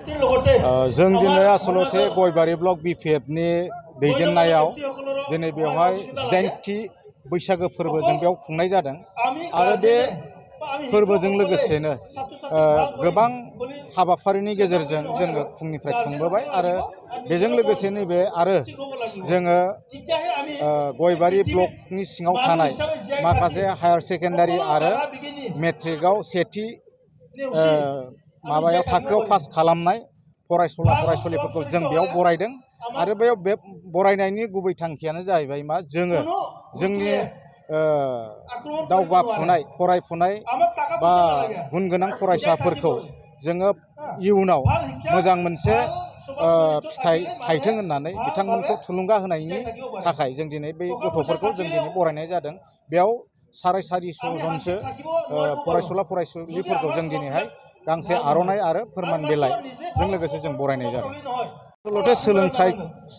जों दिनै आसलते गयबारि ब्लक बिपिएफनि दैदेननायाव दिनै बेवहाय 18थि बैसागो फोरबो जों बेयाव खुंनाय जादों आरो बे फोरबोजों लोगोसेनो गोबां हाबाफारिनि गेजेरजों जोङो फुंनिफ्राय खुंबोबाय आरो बेजों लोगोसे नैबे आरो जोङो गयबारि ब्लकनि सिङाव थानाय माखासे हायार सेकेन्डारि आरो मेट्रिकआव सेथि माबायाव थाखोआव पास खालामनाय फरायसुला फरायसुलिफोरखौ जों बेयाव बरायदों आरो बेयाव बे बरायनायनि गुबै थांखियानो जाहैबाय मा जोङो जोंनि दावगाफुनाय फरायफुनाय बा गुन गोनां फरायसाफोरखौ जोङो इयुनाव मोजां मोनसे फिथाइ थायथों होननानै बिथांमोनखौ थुलुंगा होनायनि थाखाय जों दिनै बै गथ'फोरखौ जों दिनै बरायनाय जादों। बेयाव 450 जनसो फरायसुला फरायसुलिफोरखौ जों दिनैहाय गांसे आर'नाइ आरो फोरमान बिलाइजों लोगोसे जों बरायनाय जादों। आसलते सोलोंथाइ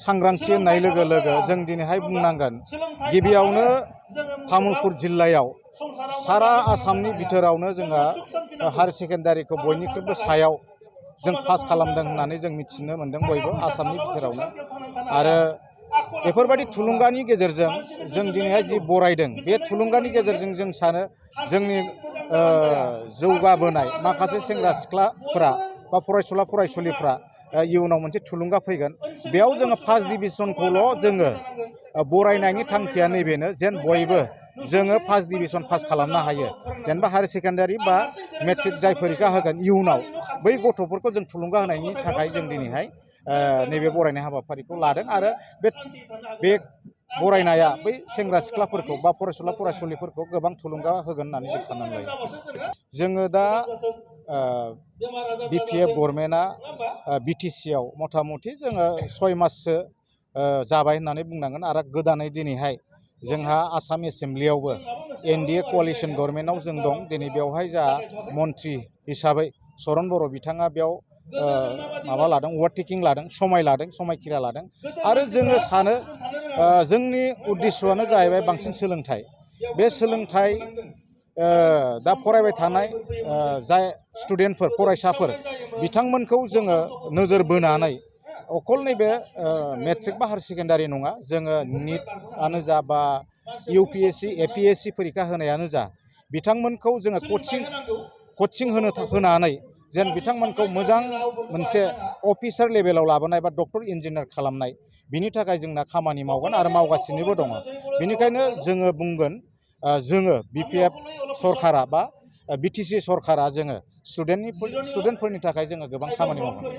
सांग्रांथि होननाय लोगो लोगो जों दिनैहाय बुंनांगोन गिबियावनो तामुलपुर जिल्लायाव सारा आसामनि बिथोरावनो जोंहा हायार सेकेन्डारिखौ बयनिख्रुइबो सायाव जों पास खालामदों होननानै जों मिथिनो मोन्दों बयबो आसामनि बिथोरावनो आरो बेफोरबायदि थुलुंगानि गेजेरजों जों दिनैहाय जि बरायदों बे थुलुंगानि गेजेरजों जों सानो जोंनि जौगाबोनाय माखासे सेंग्रा सिख्लाफोरा बा फरायसुला फरायसुलिफ्रा इयुनाव मोनसे थुलुंगा फैगोन। बेयाव जोङो फार्स्ट डिभिजनखौल' जोङो बरायनायनि थांखिया नैबेनो जेन बयबो जोङो फार्स्ट डिभिजन पास खालामनो हायो जेनेबा हायार सेकेन्डारि बा मेट्रिक जाय फरिखा होगोन इयुनाव बै गथ'फोरखौ जों थुलुंगा होनायनि थाखाय जों दिनैहाय नैबे बरायनाय हाबाफारिखौ लादों आरो बे बरायनाया बै सेंग्रा सिख्लाफोरखौ बा फरायसुला फरायसुलिफोरखौ गोबां थुलुंगा होगोन होननानै जों साननानै लायो। जोङो दा बिपिएफ गभर्नमेन्टआ बिटिसिआव मथा मथि जोङो 6 माससो जाबाय होननानै बुंनांगोन आरो गोदानै दिनैहाय जोंहा आसाम एसेम्ब्लियावबो एनडिए क'लिशन गभर्नमेन्टआव जों दं। दिनै बेवहाय जा मन्थ्रि हिसाबै चरन बर' बिथाङा बेयाव माबा लादों अभारटेकिं लादों समायखिरा लादों आरो जोङो सानो जोंनि उद्देस्यआनो जाहैबाय बांसिन सोलोंथाइ। बे सोलोंथाइ दा फरायबाय थानाय जाय स्टुडेन्टफोर फरायसाफोर बिथांमोनखौ जोङो नोजोर बोनानै अकल नैबे मेट्रिक बा हायार सेकेन्डारि नङा जोङो निटआनो जा बा इउपिएससि एपिएससि फरिखा होनायानो जा बिथांमोनखौ जोङो कचिं होनानै जेन बिथांमोनखौ मोजां मोनसे अफिसार लेभेलाव लाबोनाय बा डक्टर इन्जिनियार खालामनाय बिनि थाखाय जोंना खामानि मावगोन आरो मावगासिनोबो दङ। बेनिखायनो जोङो बुंगोन जोङो बिपिएफ सरकारा बा बिटिसि सरकारा जोङो स्टुडेन्टफोरनि थाखाय जोङो गोबां खामानि मावगोन।